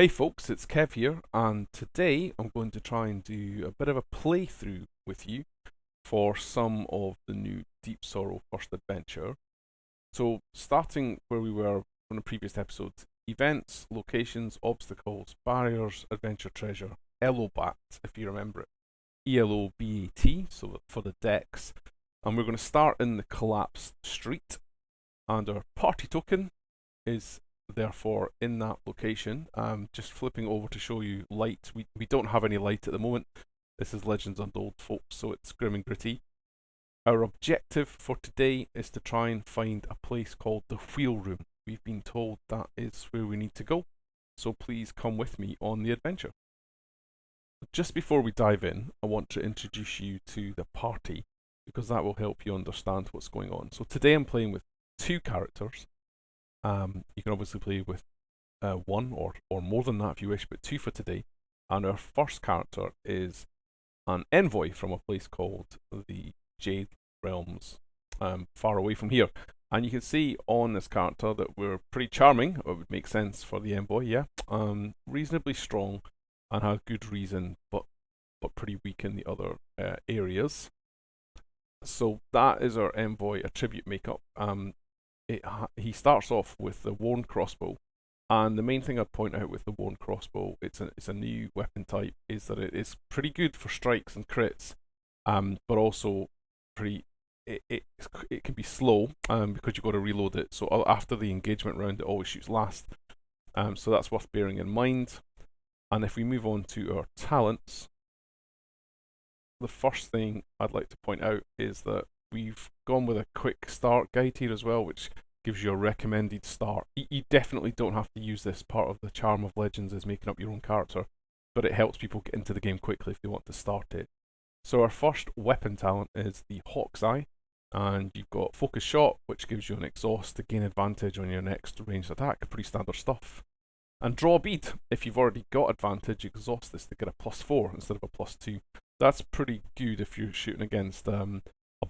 Hey folks, it's Kev here, and today I'm going to try and do a bit of a playthrough with you for some of the new Deepsorrow first adventure. So, starting where we were from the previous episode, events, locations, obstacles, barriers, adventure treasure, Elobat, if you remember it, ELOBAT, so for the decks. And we're going to start in the collapsed street, and our party token is therefore in that location. Just flipping over to show you light. We don't have any light at the moment. This is Legends Untold, folks, so it's grim and gritty. Our objective for today is to try and find a place called the Wheel Room. We've been told that is where we need to go, so please come with me on the adventure. Just before we dive in, I want to introduce you to the party, because that will help you understand what's going on. So today I'm playing with two characters. You can obviously play with one or more than that if you wish, but two for today. And our first character is an envoy from a place called the Jade Realms, far away from here. And you can see on this character that we're pretty charming. It would make sense for the envoy, yeah. Reasonably strong and has good reason, but pretty weak in the other areas. So that is our envoy attribute makeup. He starts off with the worn crossbow, and the main thing I'd point out with the worn crossbow, it's a new weapon type, is that it is pretty good for strikes and crits, but also it can be slow because you've got to reload it. So after the engagement round, it always shoots last. So that's worth bearing in mind. And if we move on to our talents, the first thing I'd like to point out is that we've gone with a quick start guide here as well, which gives you a recommended start. You definitely don't have to use this. Part of the charm of Legends is making up your own character, but it helps people get into the game quickly if they want to start it. So our first weapon talent is the Hawk's Eye, and you've got Focus Shot, which gives you an exhaust to gain advantage on your next ranged attack. Pretty standard stuff. And Draw Bead, if you've already got advantage, exhaust this to get a +4 instead of a +2. That's pretty good if you're shooting against a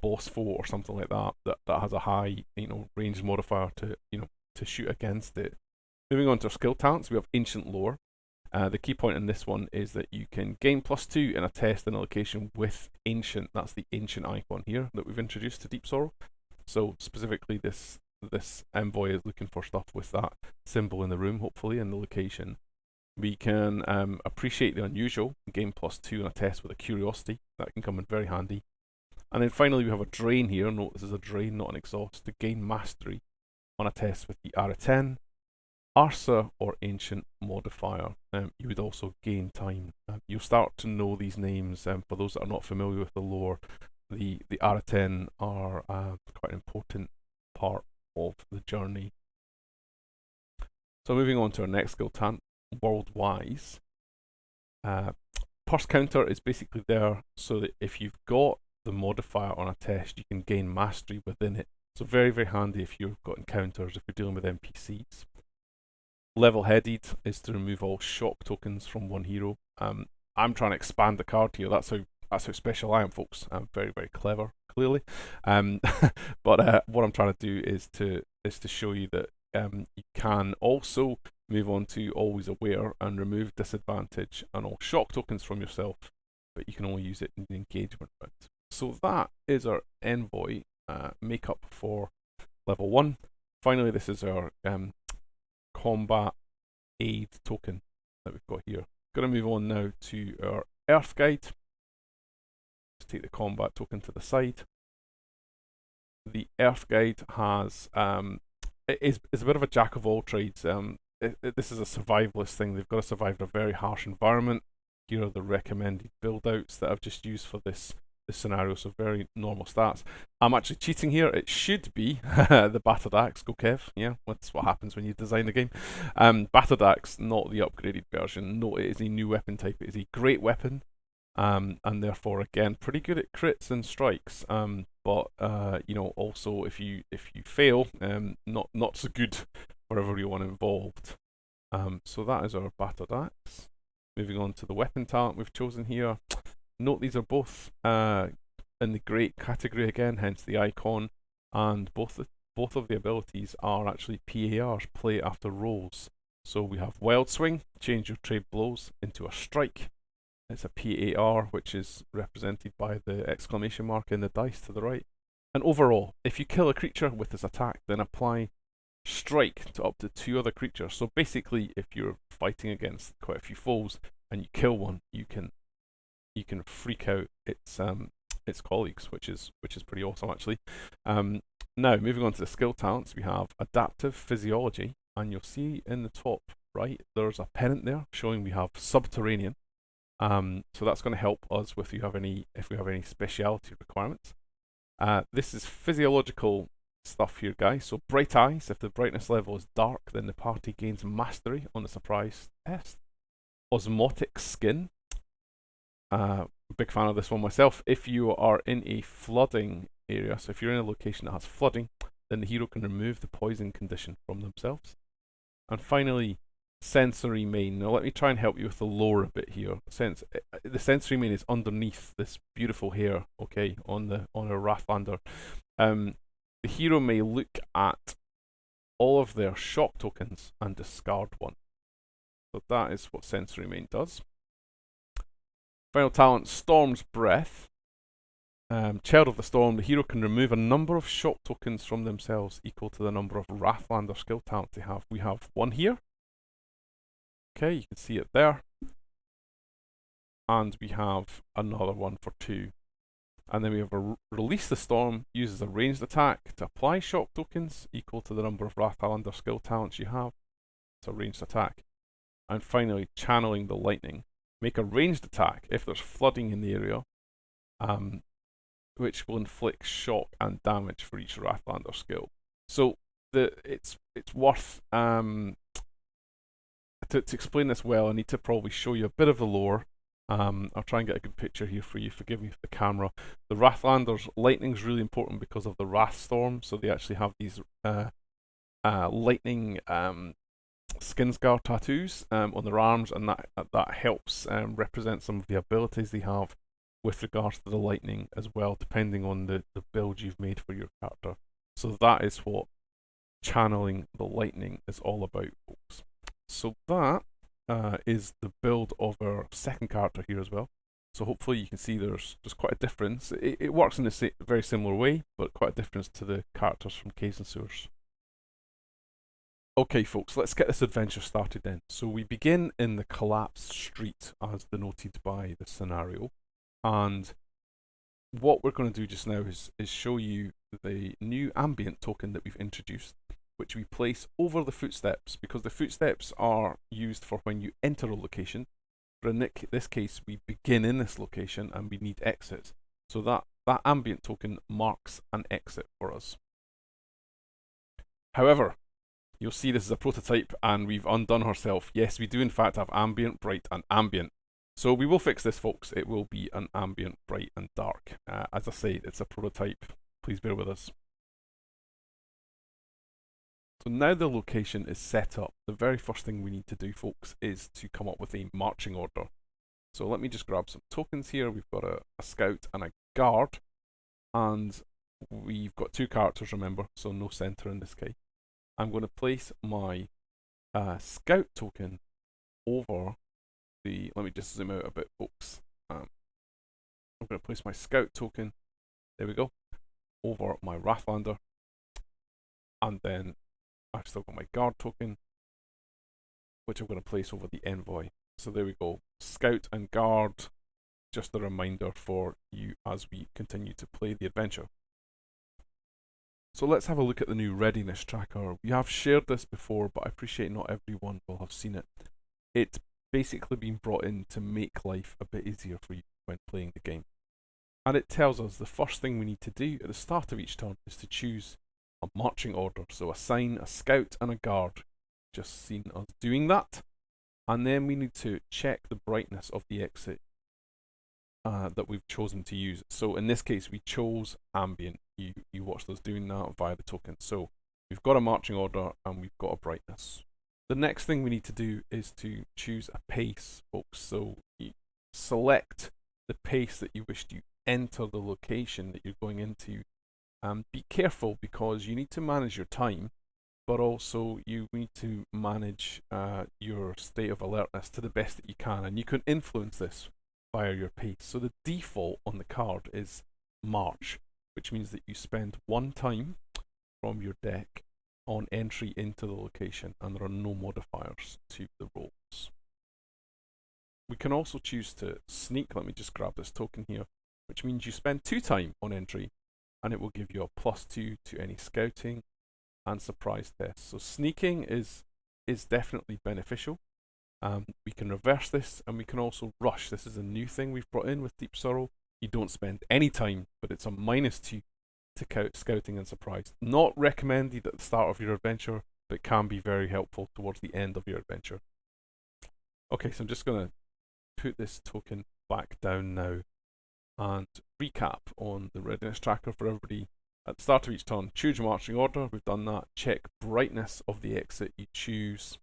boss foe or something like that that has a high range modifier to shoot against it. Moving on to our skill talents, we have Ancient Lore. The key point in this one is that you can gain +2 in a test in a location with Ancient. That's the Ancient icon here that we've introduced to Deepsorrow. So specifically this envoy is looking for stuff with that symbol in the room, hopefully, in the location. We can appreciate the unusual, gain +2 in a test with a curiosity. That can come in very handy. And then finally we have a drain here. Note this is a drain, not an exhaust, to gain mastery on a test with the Araten, Arsa, or Ancient modifier. You would also gain time. You'll start to know these names. For those that are not familiar with the lore, the Araten are quite an important part of the journey. So moving on to our next skill talent, Worldwise. Purse counter is basically there so that if you've got the modifier on a test, you can gain mastery within it. So very, very handy if you've got encounters, if you're dealing with NPCs. Level-headed is to remove all shock tokens from one hero. I'm trying to expand the card here. That's how special I am, folks. I'm very, very clever, clearly. But what I'm trying to do is to show you that you can also move on to Always Aware and remove disadvantage and all shock tokens from yourself, but you can only use it in the engagement round. So that is our envoy makeup for level 1. Finally, this is our combat aid token that we've got here. Going to move on now to our Earth Guide. Let's take the combat token to the side. The Earth Guide has is a bit of a jack of all trades. This is a survivalist thing. They've got to survive in a very harsh environment. Here are the recommended build outs that I've just used for this scenario, so very normal stats. I'm actually cheating here. It should be the Battered Axe. Go Kev. Yeah, that's what happens when you design the game. Battered Axe, not the upgraded version. No, it is a new weapon type. It is a great weapon, and therefore again pretty good at crits and strikes. But also if you fail, not so good for everyone involved. So that is our Battered Axe. Moving on to the weapon talent we've chosen here. Note these are both in the great category again, hence the icon, and both of the abilities are actually PARs, play after rolls. So we have Wild Swing, change your trade blows into a strike. It's a PAR, which is represented by the exclamation mark in the dice to the right. And overall, if you kill a creature with this attack, then apply strike to up to 2 other creatures. So basically, if you're fighting against quite a few foes and you kill one, you can freak out its colleagues, which is pretty awesome actually. Now moving on to the skill talents, we have Adaptive Physiology, and you'll see in the top right there's a pennant there showing we have Subterranean. So that's going to help us if we have any speciality requirements. This is physiological stuff here, guys. So Bright Eyes, if the brightness level is dark, then the party gains mastery on the surprise test. Osmotic Skin. Big fan of this one myself. If you are in a flooding area, so if you're in a location that has flooding, then the hero can remove the poison condition from themselves. And finally, Sensory Main. Now let me try and help you with the lore a bit here. The Sensory Main is underneath this beautiful hair, okay, on a Wrathlander. The hero may look at all of their shock tokens and discard one. So that is what Sensory Main does. Final talent, Storm's Breath. Child of the Storm, the hero can remove a number of shock tokens from themselves equal to the number of Wrathlander skill talents they have. We have 1 here. Okay, you can see it there. And we have another one for 2. And then we have a Release the Storm, uses a ranged attack to apply shock tokens equal to the number of Wrathlander skill talents you have. It's a ranged attack. And finally, Channeling the Lightning. Make a ranged attack if there's flooding in the area, which will inflict shock and damage for each Wrathlander skill. So it's worth to explain this well. I need to probably show you a bit of the lore. I'll try and get a good picture here for you. Forgive me for the camera. The Wrathlanders, lightning's really important because of the Wrathstorm. So they actually have these lightning skin scar tattoos on their arms, and that helps represent some of the abilities they have with regards to the lightning as well, depending on the build you've made for your character. So that is what channeling the lightning is all about, folks. So that is the build of our second character here as well. So hopefully you can see there's quite a difference. It works in a very similar way, but quite a difference to the characters from Caves and Sewers. Okay folks, let's get this adventure started then. So we begin in the collapsed street as denoted by the scenario, and what we're going to do just now is show you the new ambient token that we've introduced, which we place over the footsteps, because the footsteps are used for when you enter a location. But in this case, we begin in this location and we need exits. So that ambient token marks an exit for us. However, you'll see this is a prototype and we've undone ourselves. Yes, we do in fact have ambient, bright and ambient. So we will fix this, folks. It will be an ambient, bright and dark. As I say, it's a prototype. Please bear with us. So now the location is set up, the very first thing we need to do, folks, is to come up with a marching order. So let me just grab some tokens here. We've got a scout and a guard, and we've got 2 characters, remember, so no center in this case. I'm going to place my scout token over the, let me just zoom out a bit, folks. I'm going to place my scout token, there we go, over my Wrathlander, and then I've still got my guard token, which I'm going to place over the envoy. So there we go, scout and guard, just a reminder for you as we continue to play the adventure. So let's have a look at the new Readiness Tracker. We have shared this before, but I appreciate not everyone will have seen it. It's basically been brought in to make life a bit easier for you when playing the game. And it tells us the first thing we need to do at the start of each turn is to choose a marching order. So assign a scout and a guard. Just seen us doing that. And then we need to check the brightness of the exit that we've chosen to use. So in this case, we chose ambient. You watched us doing that via the token. So we've got a marching order and we've got a brightness. The next thing we need to do is to choose a pace, folks. So you select the pace that you wish to enter the location that you're going into. Be careful because you need to manage your time, but also you need to manage your state of alertness to the best that you can, and you can influence this via your pace. So the default on the card is March, which means that you spend 1 time from your deck on entry into the location, and there are no modifiers to the rolls. We can also choose to sneak. Let me just grab this token here, which means you spend 2 time on entry, and it will give you a +2 to any scouting and surprise tests. So sneaking is definitely beneficial. We can reverse this, and we can also rush. This is a new thing we've brought in with Deepsorrow. You don't spend any time, but it's a -2 to scouting and surprise. Not recommended at the start of your adventure, but can be very helpful towards the end of your adventure. Okay, so I'm just going to put this token back down now and recap on the readiness tracker for everybody. At the start of each turn, choose your marching order. We've done that. Check brightness of the exit you choose,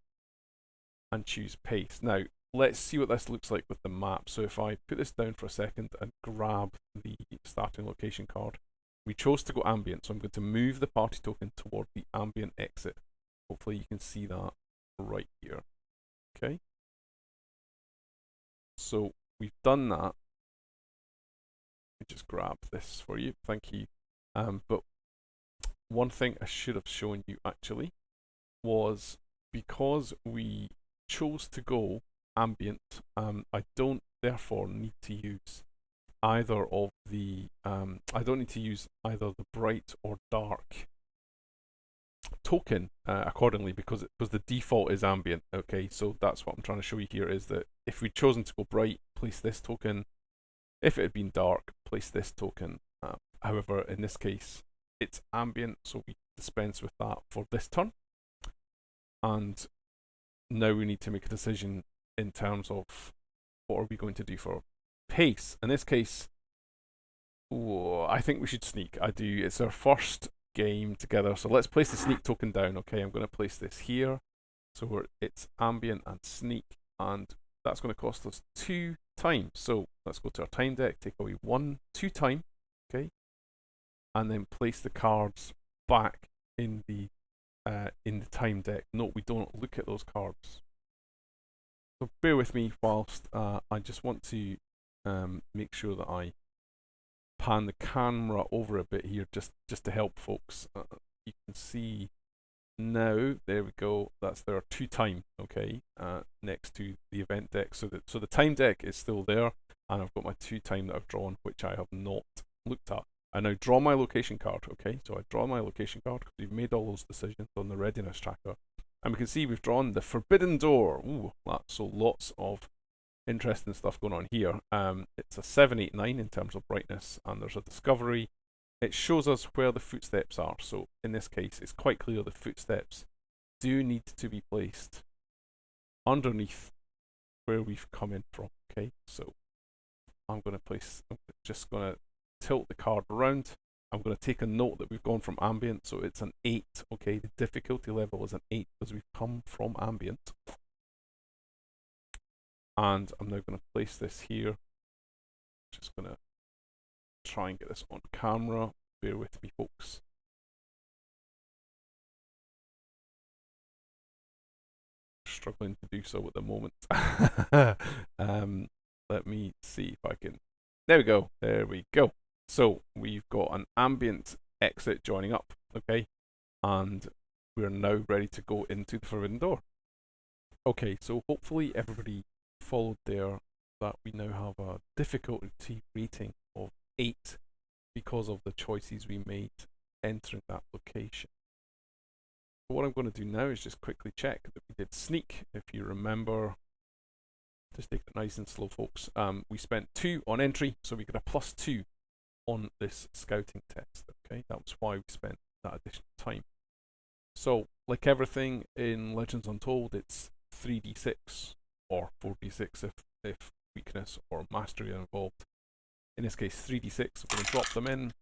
and choose pace. Now, let's see what this looks like with the map. So if I put this down for a second and grab the starting location card, we chose to go ambient, so I'm going to move the party token toward the ambient exit. Hopefully you can see that right here. Okay. So we've done that. Let me just grab this for you. Thank you. But one thing I should have shown you actually was, because we chose to go ambient, I don't therefore need to use either of the I don't need to use either the bright or dark token accordingly, because the default is ambient. Okay, so that's what I'm trying to show you here, is that if we'd chosen to go bright, place this token. If it had been dark, place this token. However, in this case, it's ambient, so we dispense with that for this turn. And now we need to make a decision in terms of what are we going to do for pace. In this case, I think we should sneak. I do. It's our first game together, so let's place the sneak token down. Okay, I'm going to place this here. So it's ambient and sneak, and that's going to cost us 2 time. So let's go to our time deck, take away 2 time, okay, and then place the cards back in the time deck. Note we don't look at those cards. So bear with me whilst I just want to make sure that I pan the camera over a bit here, just to help folks. You can see now, there we go, that's their 2 time, okay, next to the event deck. So the time deck is still there, and I've got my 2 time that I've drawn, which I have not looked at. I now draw my location card, okay, so I draw my location card because we've made all those decisions on the readiness tracker. And we can see we've drawn the Forbidden Door. Ooh, so lots of interesting stuff going on here. It's a 7, 8, 9 in terms of brightness, and there's a discovery. It shows us where the footsteps are. So in this case, it's quite clear the footsteps do need to be placed underneath where we've come in from. Okay, so I'm just going to tilt the card around. I'm going to take a note that we've gone from ambient, so it's an 8. Okay, the difficulty level is an 8 because we've come from ambient. And I'm now going to place this here. Just going to try and get this on camera. Bear with me, folks. Struggling to do so at the moment. Let me see if I can. There we go. There we go. So we've got an ambient exit joining up, okay, and we're now ready to go into the Forbidden Door. Okay, so hopefully everybody followed there that we now have a difficulty rating of 8 because of the choices we made entering that location. So what I'm going to do now is just quickly check that we did sneak. If you remember, just take it nice and slow, folks. We spent 2 on entry, so we got a +2 on this scouting test. Okay, that was why we spent that additional time. So, like everything in Legends Untold, it's 3d6 or 4d6 if weakness or mastery are involved. In this case, 3d6. I'm going to drop them in,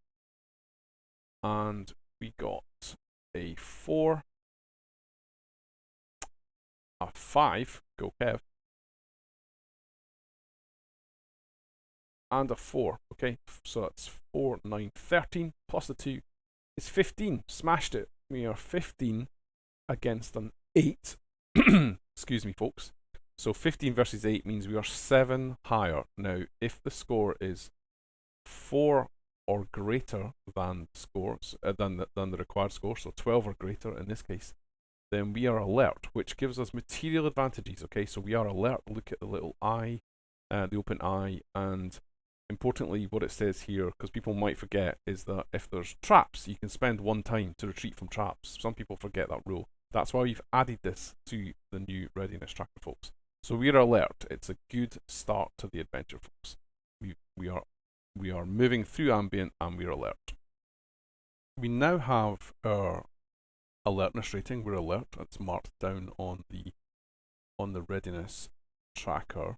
and we got a 4, a 5. Go Kev. And a 4, okay, so that's 4, 9, 13 plus the 2 is 15. Smashed it. We are 15 against an 8. Excuse me, folks. So 15 versus 8 means we are 7 higher. Now, if the score is 4 or greater than scores than the required score, so 12 or greater in this case, then we are alert, which gives us material advantages. Okay, so we are alert. Look at the little eye, the open eye, and importantly, what it says here, because people might forget, is that if there's traps, you can spend 1 time to retreat from traps. Some people forget that rule. That's why we've added this to the new Readiness Tracker, folks. So we are alert. It's a good start to the adventure, folks. We are moving through ambient and we are alert. We now have our alertness rating. We're alert. It's marked down on the Readiness Tracker.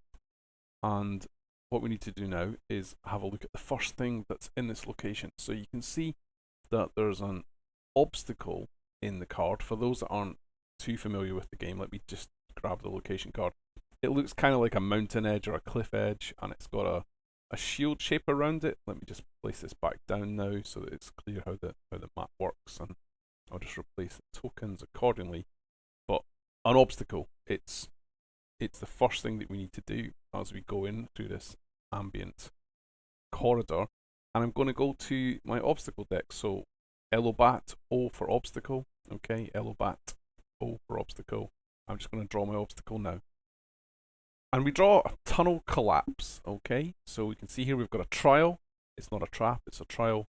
And what we need to do now is have a look at the first thing that's in this location. So you can see that there's an obstacle in the card. For those that aren't too familiar with the game, let me just grab the location card. It looks kind of like a mountain edge or a cliff edge, and it's got a shield shape around it. Let me just place this back down now so that it's clear how the map works, and I'll just replace the tokens accordingly. But an obstacle, it's the first thing that we need to do as we go in through this ambient corridor. And I'm going to go to my obstacle deck. So Elobat, O for obstacle. Okay, Elobat, O for obstacle. I'm just going to draw my obstacle now. And we draw a tunnel collapse. Okay, so we can see here we've got a trial. It's not a trap, it's a trial.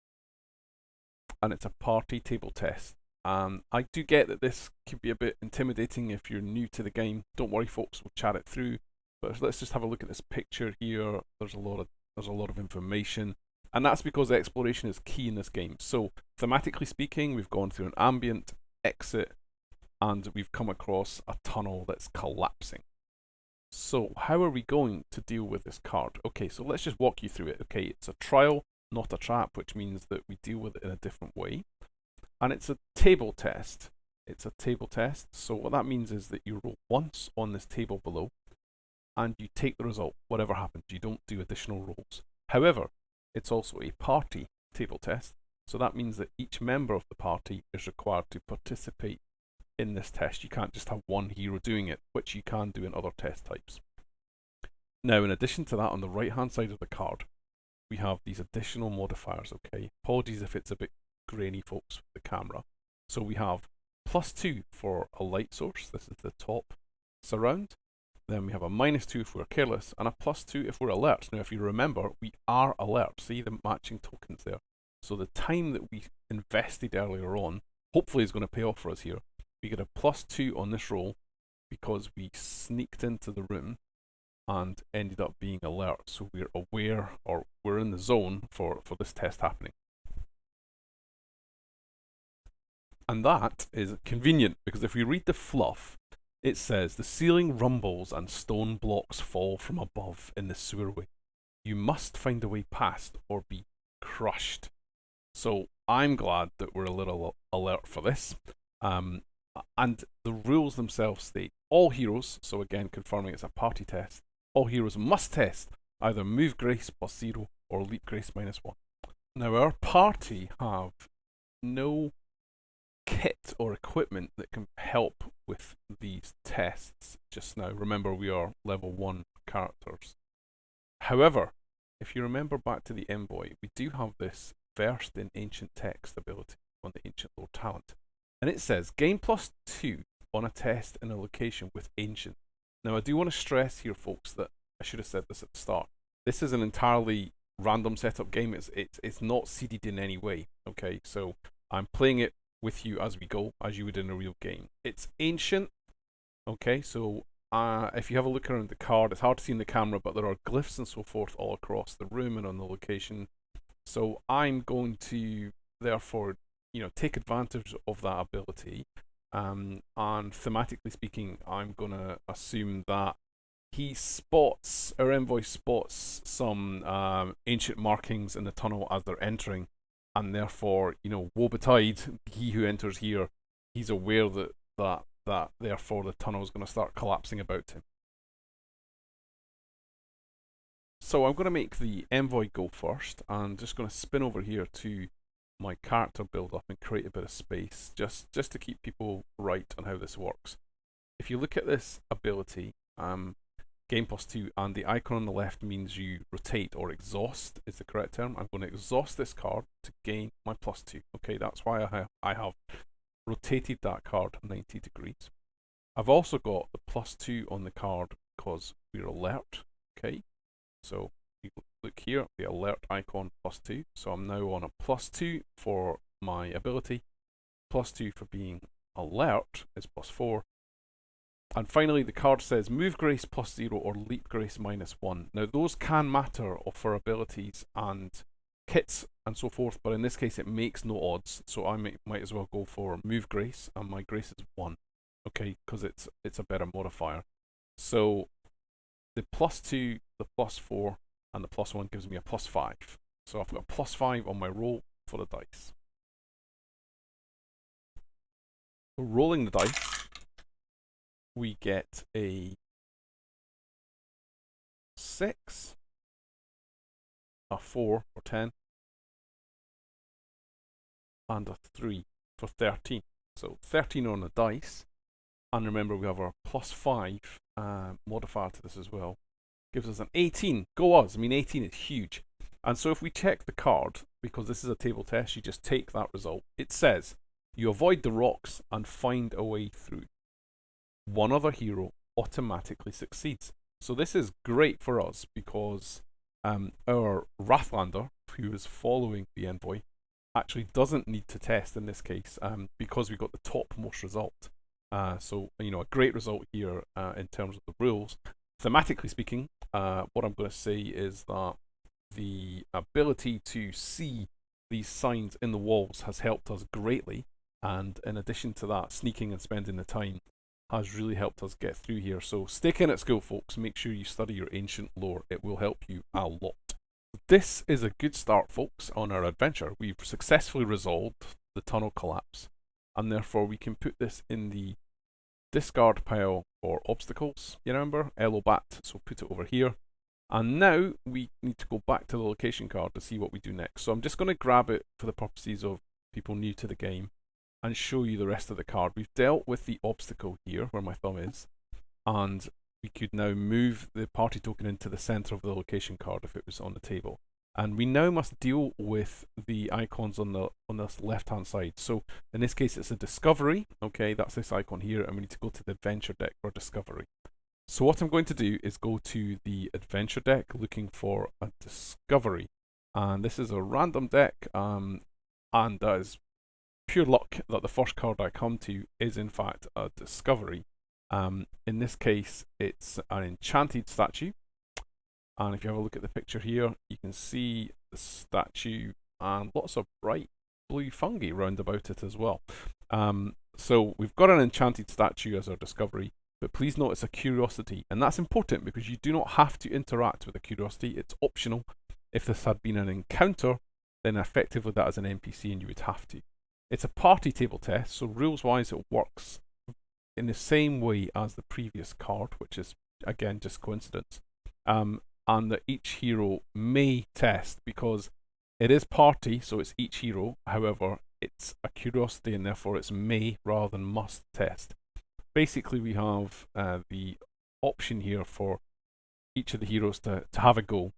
And it's a party table test. I do get that this could be a bit intimidating if you're new to the game. Don't worry, folks, we'll chat it through. But let's just have a look at this picture here. There's a lot of information, and that's because exploration is key in this game. So thematically speaking, we've gone through an ambient exit, and we've come across a tunnel that's collapsing. So how are we going to deal with this card? Okay, so let's just walk you through it. Okay, it's a trial, not a trap, which means that we deal with it in a different way. And it's a table test. It's a table test. So what that means is that you roll once on this table below, and you take the result, whatever happens. You don't do additional rolls. However, it's also a party table test. So that means that each member of the party is required to participate in this test. You can't just have one hero doing it, which you can do in other test types. Now, in addition to that, on the right-hand side of the card, we have these additional modifiers, okay? Apologies if it's a bit grainy, folks, with the camera. So we have +2 for a light source. This is the top surround. Then we have a -2 if we're careless, and a +2 if we're alert. Now, if you remember, we are alert. See the matching tokens there. So the time that we invested earlier on, hopefully is going to pay off for us here. We get a +2 on this roll because we sneaked into the room and ended up being alert. So we're aware, or we're in the zone for this test happening. And that is convenient, because if we read the fluff, it says, the ceiling rumbles and stone blocks fall from above in the sewerway. You must find a way past or be crushed. So I'm glad that we're a little alert for this. And the rules themselves state, all heroes, so again confirming it's a party test, all heroes must test either move grace +0 or leap grace -1. Now our party have no kit or equipment that can help with these tests just now. Remember, we are level 1 characters. However, if you remember back to the envoy, we do have this versed in ancient text ability on the ancient lore talent, and it says gain +2 on a test in a location with ancient. Now I do want to stress here, folks, that I should have said this at the start. This is an entirely random setup game. It's not seeded in any way. Okay, so I'm playing it with you as we go, as you would in a real game. It's ancient. Okay, so if you have a look around the card, it's hard to see in the camera, but there are glyphs and so forth all across the room and on the location. So I'm going to therefore, take advantage of that ability. And thematically speaking, I'm gonna assume that our envoy spots some ancient markings in the tunnel as they're entering, and therefore, woe betide he who enters here. He's aware that therefore the tunnel is going to start collapsing about him. So I'm going to make the envoy go first. I'm just going to spin over here to my character build up and create a bit of space just to keep people right on how this works. If you look at this ability, gain +2, and the icon on the left means you rotate, or exhaust is the correct term. I'm going to exhaust this card to gain my +2. Okay, that's why I have rotated that card 90 degrees. I've also got the +2 on the card because we're alert. Okay, so you look here, the alert icon +2. So I'm now on a +2 for my ability, +2 for being alert is +4. And finally, the card says move grace +0 or leap grace -1. Now, those can matter for abilities and kits and so forth, but in this case, it makes no odds. So I might as well go for move grace, and my grace is 1, okay, because it's a better modifier. So the +2, the +4, and the +1 gives me a +5. So I've got a +5 on my roll for the dice. So rolling the dice, we get a 6, a 4 for 10, and a 3 for 13. So 13 on the dice, and remember we have our +5 modifier to this as well. Gives us an 18. Go us! I mean, 18 is huge. And so if we check the card, because this is a table test, you just take that result. It says you avoid the rocks and find a way through. One other hero automatically succeeds. So this is great for us because our Wrathlander, who is following the envoy, actually doesn't need to test in this case because we got the topmost result. So, you know, a great result here in terms of the rules. Thematically speaking, what I'm going to say is that the ability to see these signs in the walls has helped us greatly. And in addition to that, sneaking and spending the time has really helped us get through here. So stick in at school, folks. Make sure you study your ancient lore. It will help you a lot. This is a good start, folks, on our adventure. We've successfully resolved the tunnel collapse, and therefore we can put this in the discard pile for obstacles. You remember? Elobat, so put it over here. And now we need to go back to the location card to see what we do next. So I'm just going to grab it for the purposes of people new to the game and show you the rest of the card. We've dealt with the obstacle here, where my thumb is, and we could now move the party token into the center of the location card if it was on the table. And we now must deal with the icons on this left-hand side. So in this case, it's a discovery. Okay, that's this icon here, and we need to go to the adventure deck for discovery. So what I'm going to do is go to the adventure deck looking for a discovery. And this is a random deck, and that is pure luck that the first card I come to is in fact a discovery. In this case, it's an enchanted statue. And if you have a look at the picture here, you can see the statue and lots of bright blue fungi round about it as well. So we've got an enchanted statue as our discovery, but please note it's a curiosity. And that's important because you do not have to interact with a curiosity. It's optional. If this had been an encounter, then effectively that is an NPC and you would have to. It's a party table test, so rules-wise it works in the same way as the previous card, which is, again, just coincidence. And that each hero may test because it is party, so it's each hero. However, it's a curiosity and therefore it's may rather than must test. Basically, we have the option here for each of the heroes to have a go.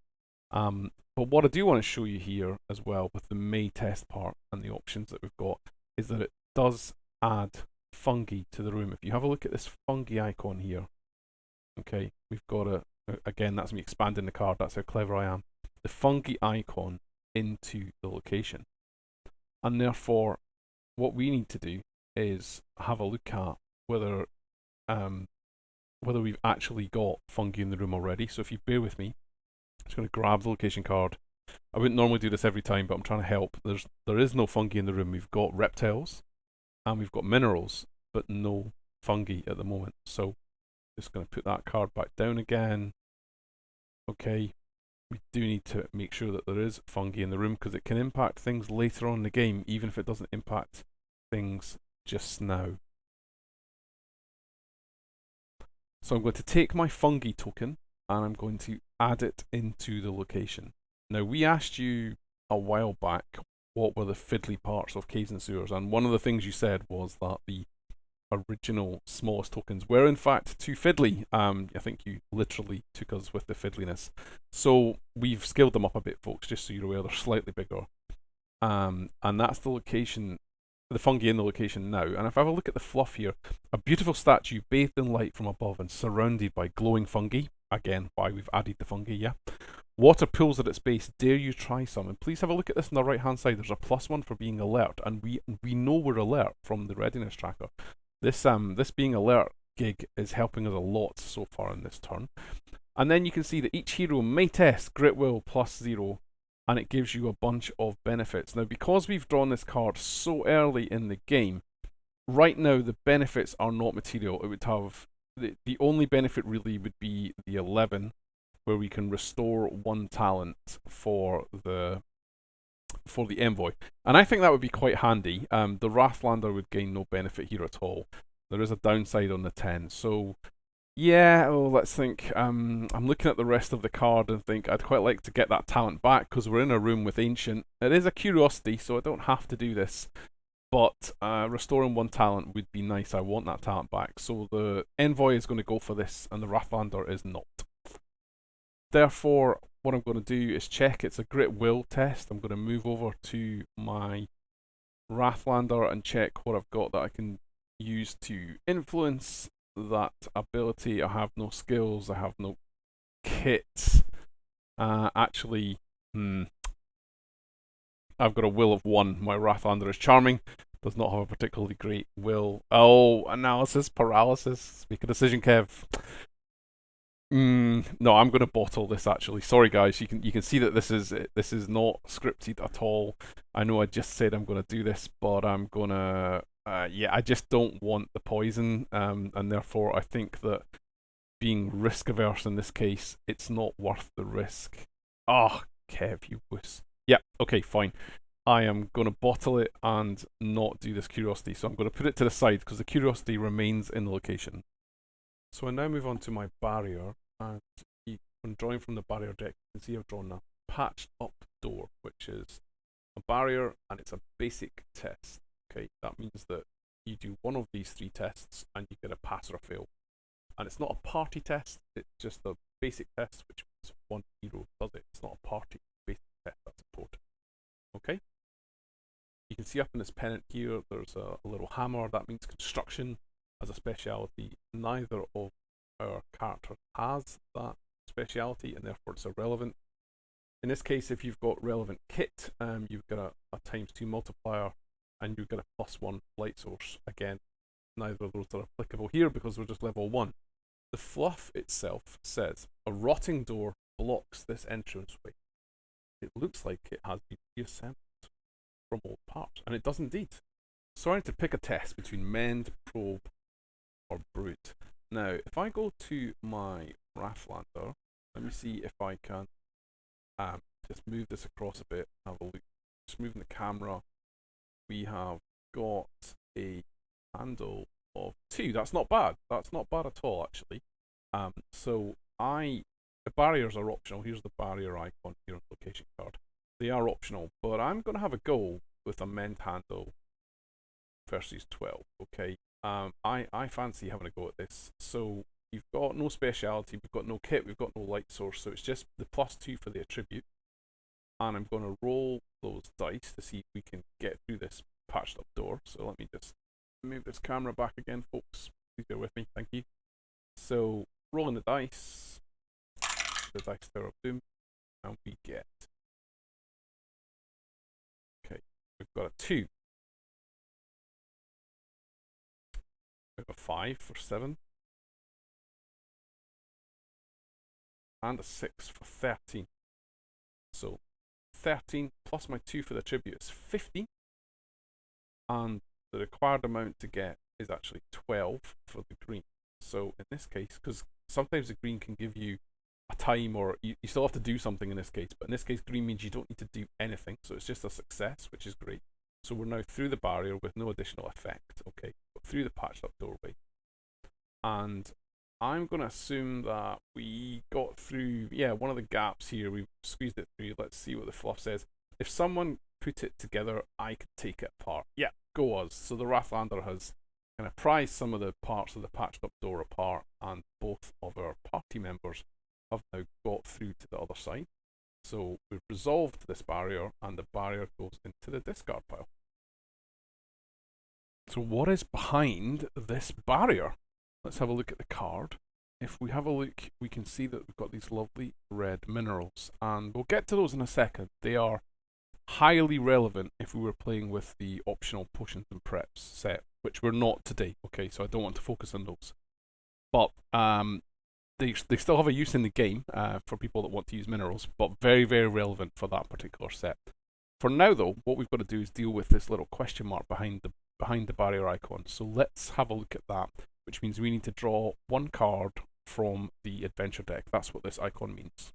But what I do want to show you here as well with the may test part and the options that we've got is that it does add fungi to the room. If you have a look at this fungi icon here, okay, we've got again, that's me expanding the card, that's how clever I am, the fungi icon into the location. And therefore, what we need to do is have a look at whether we've actually got fungi in the room already. So if you bear with me, I'm just going to grab the location card. I wouldn't normally do this every time, but I'm trying to help. There is no fungi in the room. We've got reptiles and we've got minerals, but no fungi at the moment. So just going to put that card back down again. Okay, we do need to make sure that there is fungi in the room because it can impact things later on in the game, even if it doesn't impact things just now. So I'm going to take my fungi token and I'm going to add it into the location. Now, we asked you a while back what were the fiddly parts of caves and sewers, and one of the things you said was that the original smallest tokens were in fact too fiddly. I think you literally took us with the fiddliness. So we've scaled them up a bit, folks, just so you're aware. They're slightly bigger. And that's the location, the fungi in the location now. And if I have a look at the fluff here, a beautiful statue bathed in light from above and surrounded by glowing fungi. Again, why we've added the fungi, yeah. Water pools at its base. Dare you try some? And please have a look at this on the right hand side. There's a +1 for being alert, and we know we're alert from the readiness tracker. This being alert gig is helping us a lot so far in this turn. And then you can see that each hero may test Grit Will +0, and it gives you a bunch of benefits. Now, because we've drawn this card so early in the game, right now the benefits are not material. It would have the only benefit really would be the 11, where we can restore 1 talent for the envoy, and I think that would be quite handy. The Wrathlander would gain no benefit here at all. There is a downside on the 10, so yeah. Oh, let's think. I'm looking at the rest of the card and think I'd quite like to get that talent back because we're in a room with Ancient. It is a curiosity, so I don't have to do this, but restoring 1 talent would be nice. I want that talent back, so the envoy is going to go for this, and the Wrathlander is not. Therefore, what I'm going to do is check it's a Grit Will test. I'm going to move over to my Wrathlander and check what I've got that I can use to influence that ability. I have no skills, I have no kits. Actually, I've got a will of 1. My Wrathlander is charming, does not have a particularly great will. Oh, analysis paralysis. Make a decision, Kev. No, I'm going to bottle this actually. Sorry guys, you can see that this is not scripted at all. I know I just said I'm going to do this, but I'm going to yeah, I just don't want the poison, and therefore I think that being risk averse in this case, it's not worth the risk. Oh, Kev, you wuss. Yeah, okay, fine. I am going to bottle it and not do this curiosity, so I'm going to put it to the side because the curiosity remains in the location. So I now move on to my barrier, and when drawing from the barrier deck, you can see I've drawn a patched up door, which is a barrier and it's a basic test. Okay, that means that you do one of these 3 tests and you get a pass or a fail. And it's not a party test, it's just a basic test, which means 1 hero does it. It's not a party basic test, that's important. Okay? You can see up in this pennant here, there's a little hammer, that means construction as a speciality. Neither of our characters has that speciality, and therefore it's irrelevant. In this case, if you've got relevant kit, you've got a ×2 multiplier, and you've got a +1 light source. Again, neither of those are applicable here because we're just level 1. The fluff itself says, a rotting door blocks this entranceway. It looks like it has been reassembled from old parts, and it does indeed. So I need to pick a test between mend, probe, or brute. Now, if I go to my Wrathlander, let me see if I can just move this across a bit, have a look. Just moving the camera, we have got a handle of 2. That's not bad. That's not bad at all, actually. So the barriers are optional. Here's the barrier icon here on the location card. They are optional, but I'm going to have a go with a mend handle versus 12. Okay. I fancy having a go at this. So we've got no speciality, we've got no kit, we've got no light source, so it's just the +2 for the attribute. And I'm going to roll those dice to see if we can get through this patched up door. So let me just move this camera back again, folks. Please bear with me, thank you. So rolling the dice Tower of Doom, and we get, okay, we've got a 2. We have a 5 for 7. And a 6 for 13. So 13 plus my 2 for the tribute is 50. And the required amount to get is actually 12 for the green. So in this case, because sometimes the green can give you a time, or you still have to do something in this case, but in this case green means you don't need to do anything, so it's just a success, which is great. So we're now through the barrier with no additional effect, okay, but through the patched up doorway. And I'm going to assume that we got through, yeah, one of the gaps here, we squeezed it through. Let's see what the fluff says. If someone put it together, I could take it apart. Yeah, go us. So the Wrathlander has kind of prized some of the parts of the patched up door apart, and both of our party members have now got through to the other side. So we've resolved this barrier, and the barrier goes into the discard pile. So what is behind this barrier? Let's have a look at the card. If we have a look, we can see that we've got these lovely red minerals, and we'll get to those in a second. They are highly relevant if we were playing with the optional potions and preps set, which we're not today, okay, so I don't want to focus on those. But they still have a use in the game for people that want to use minerals, but very, very relevant for that particular set. For now, though, what we've got to do is deal with this little question mark behind the barrier icon. So let's have a look at that, which means we need to draw one card from the adventure deck. That's what this icon means.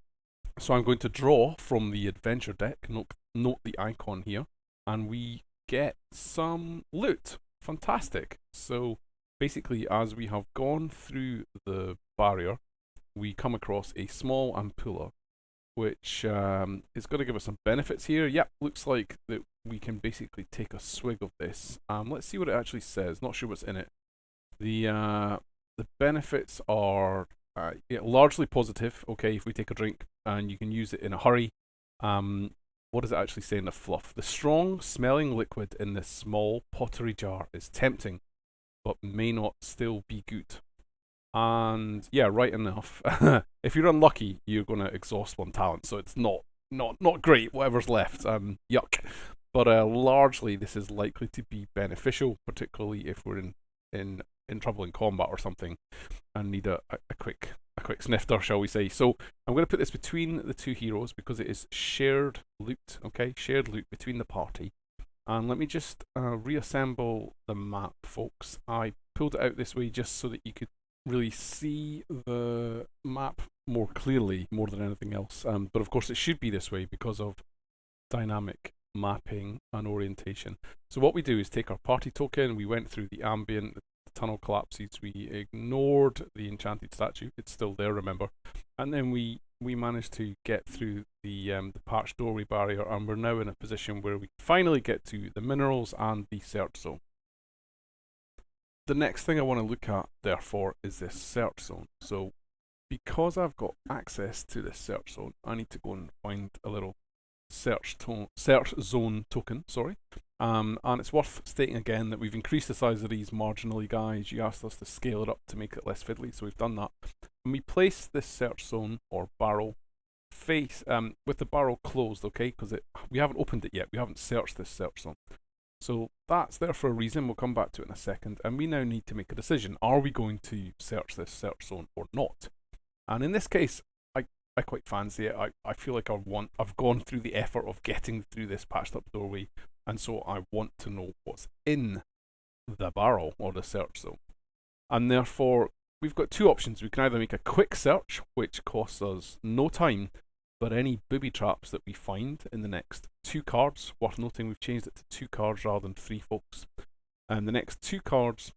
So I'm going to draw from the adventure deck, note the icon here, and we get some loot. Fantastic. So basically, as we have gone through the barrier, we come across a small ampulla, which is going to give us some benefits here. Yep, looks like that we can basically take a swig of this. Let's see what it actually says. Not sure what's in it. The benefits are largely positive. Okay, if we take a drink, and you can use it in a hurry. What does it actually say in the fluff? The strong smelling liquid in this small pottery jar is tempting, but may not still be good. And yeah, right enough. If you're unlucky, you're going to exhaust one talent, so it's not great. Whatever's left, yuck. But largely, this is likely to be beneficial, particularly if we're in trouble in combat or something, and need a quick snifter, shall we say. So I'm going to put this between the two heroes because it is shared loot. Okay, shared loot between the party. And let me just reassemble the map, folks. I pulled it out this way just so that you could really see the map more clearly, more than anything else. But of course it should be this way because of dynamic mapping and orientation. So what we do is take our party token, we went through the ambient, the tunnel collapses, we ignored the enchanted statue, it's still there, remember, and then we managed to get through the patched doorway barrier, and we're now in a position where we finally get to the minerals and the search zone. The next thing I want to look at, therefore, is this search zone. So, because I've got access to this search zone, I need to go and find a little search zone token, sorry. And it's worth stating again that we've increased the size of these marginally, guys. You asked us to scale it up to make it less fiddly, so we've done that. And we place this search zone, or barrel, with the barrel closed, okay, because we haven't opened it yet. We haven't searched this search zone. So that's there for a reason. We'll come back to it in a second. And we now need to make a decision. Are we going to search this search zone or not? And in this case, I quite fancy it. I feel like I've gone through the effort of getting through this patched up doorway, and so I want to know what's in the barrel or the search zone. And therefore, we've got two options. We can either make a quick search, which costs us no time, but any booby traps that we find in the next 2 cards, worth noting we've changed it to 2 cards rather than 3, folks. And the next 2 cards,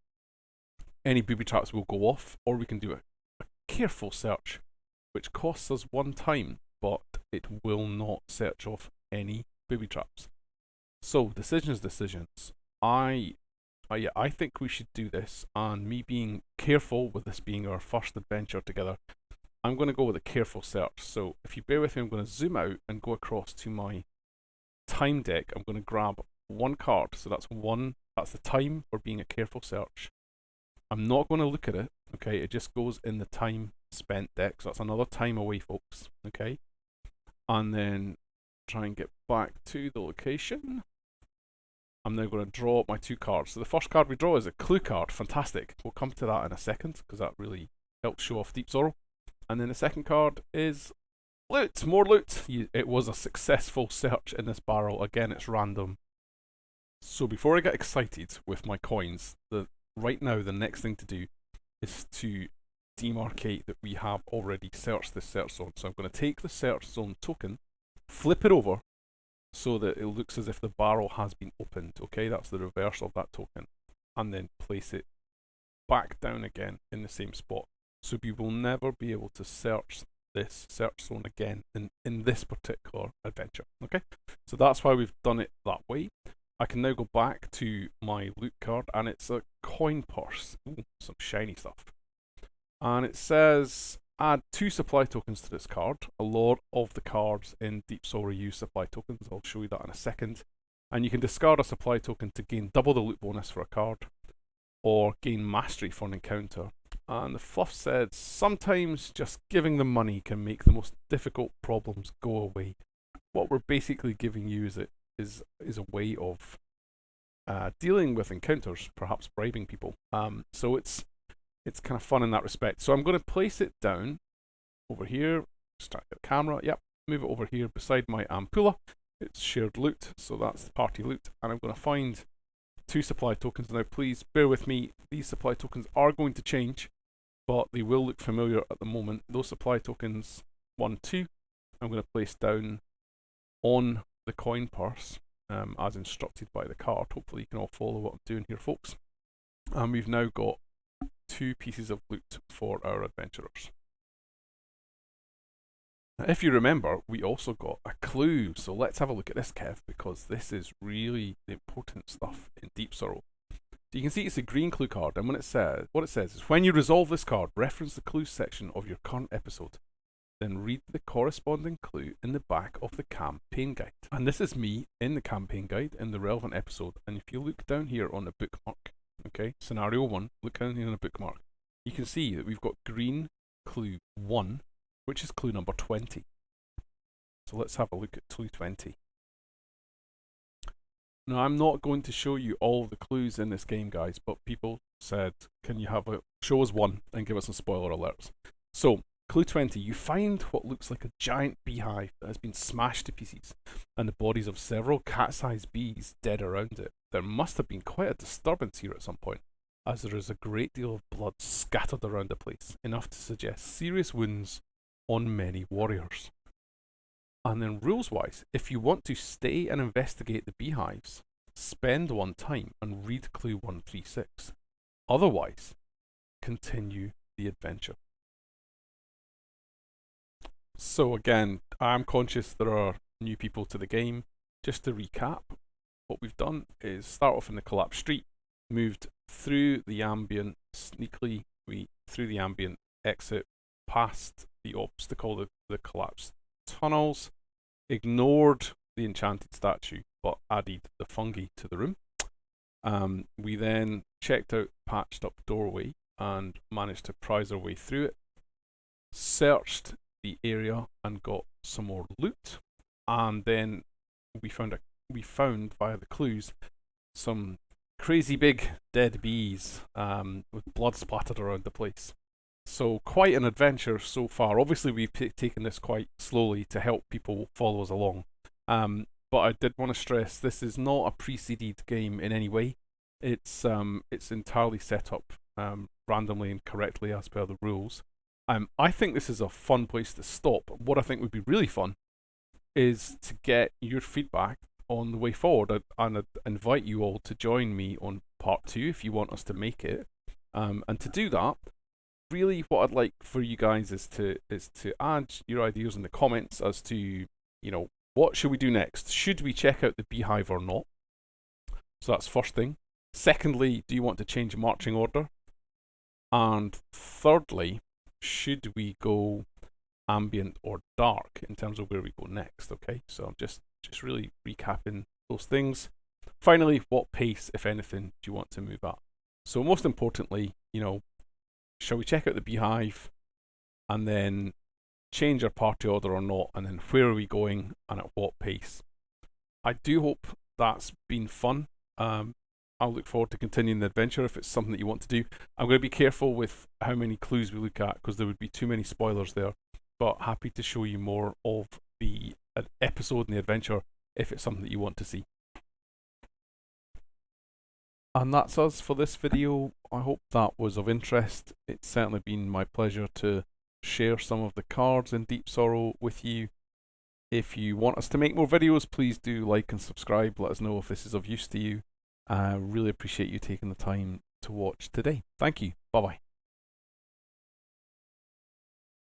any booby traps will go off, or we can do a careful search, which costs us 1 time, but it will not search off any booby traps. So, decisions. I think we should do this, and me being careful with this being our first adventure together, I'm going to go with a careful search. So if you bear with me, I'm going to zoom out and go across to my time deck. I'm going to grab 1 card. So that's the time for being a careful search. I'm not going to look at it, okay? It just goes in the time spent deck. So that's another time away, folks, okay? And then try and get back to the location. I'm now going to draw up my 2 cards. So the first card we draw is a clue card. Fantastic. We'll come to that in a second because that really helps show off Deepsorrow. And then the second card is loot, more loot. It was a successful search in this barrel. Again, it's random. So before I get excited with my coins, right now the next thing to do is to demarcate that we have already searched this search zone. So I'm going to take the search zone token, flip it over so that it looks as if the barrel has been opened. Okay, that's the reverse of that token. And then place it back down again in the same spot. So we will never be able to search this search zone again in this particular adventure. Okay, so that's why we've done it that way. I can now go back to my loot card, and it's a coin purse. Ooh, some shiny stuff. And it says add 2 supply tokens to this card. A lot of the cards in Deepsorrow use supply tokens. I'll show you that in a second. And you can discard a supply token to gain double the loot bonus for a card, or gain mastery for an encounter. And the fluff said sometimes just giving them money can make the most difficult problems go away. What we're basically giving you is a way of dealing with encounters, perhaps bribing people. So it's kind of fun in that respect. So I'm going to place it down over here. Start the camera. Yep, move it over here beside my ampulla. It's shared loot, so that's the party loot. And I'm going to find 2 supply tokens. Now please bear with me, these supply tokens are going to change, but they will look familiar at the moment. Those supply tokens 1, 2, I'm going to place down on the coin purse as instructed by the card. Hopefully you can all follow what I'm doing here, folks. And we've now got 2 pieces of loot for our adventurers. Now, if you remember, we also got a clue, so let's have a look at this, Kev, because this is really the important stuff in Deepsorrow. So you can see it's a green clue card, and what it says is, when you resolve this card, reference the clues section of your current episode, then read the corresponding clue in the back of the campaign guide. And this is me in the campaign guide in the relevant episode, and if you look down here on the bookmark, okay, scenario 1, look down here on the bookmark, you can see that we've got green clue 1, which is clue number 20. So let's have a look at clue 20. Now, I'm not going to show you all the clues in this game, guys, but people said, can you show us one and give us some spoiler alerts? So, clue 20, you find what looks like a giant beehive that has been smashed to pieces, and the bodies of several cat-sized bees dead around it. There must have been quite a disturbance here at some point, as there is a great deal of blood scattered around the place, enough to suggest serious wounds on many warriors. And then rules-wise, if you want to stay and investigate the beehives, spend 1 time and read clue 136. Otherwise, continue the adventure. So again, I'm conscious there are new people to the game. Just to recap, what we've done is start off in the collapsed street, moved through the ambient, sneakily through the ambient, exit past the obstacle, the collapsed tunnels, ignored the enchanted statue, but added the fungi to the room. We then checked out patched up doorway and managed to prise our way through it, searched the area and got some more loot, and then we found via the clues some crazy big dead bees with blood splattered around the place. So quite an adventure so far. Obviously we've taken this quite slowly to help people follow us along, but I did want to stress this is not a preceded game in any way. It's entirely set up randomly and correctly as per the rules. I think this is a fun place to stop. What I think would be really fun is to get your feedback on the way forward, and I'd invite you all to join me on part 2 if you want us to make it. And to do that, really what I'd like for you guys is to add your ideas in the comments as to, you know, what should we do next? Should we check out the beehive or not? So that's first thing. Secondly, do you want to change marching order? And thirdly, should we go ambient or dark in terms of where we go next? Okay, so I'm just really recapping those things. Finally, what pace, if anything, do you want to move at? So most importantly, you know, shall we check out the beehive and then change our party order or not, and then where are we going and at what pace? I do hope that's been fun. I'll look forward to continuing the adventure if it's something that you want to do. I'm going to be careful with how many clues we look at because there would be too many spoilers there, but happy to show you more of the episode and the adventure if it's something that you want to see. And that's us for this video. I hope that was of interest. It's certainly been my pleasure to share some of the cards in Deepsorrow with you. If you want us to make more videos, please do like and subscribe. Let us know if this is of use to you. I really appreciate you taking the time to watch today. Thank you. Bye bye.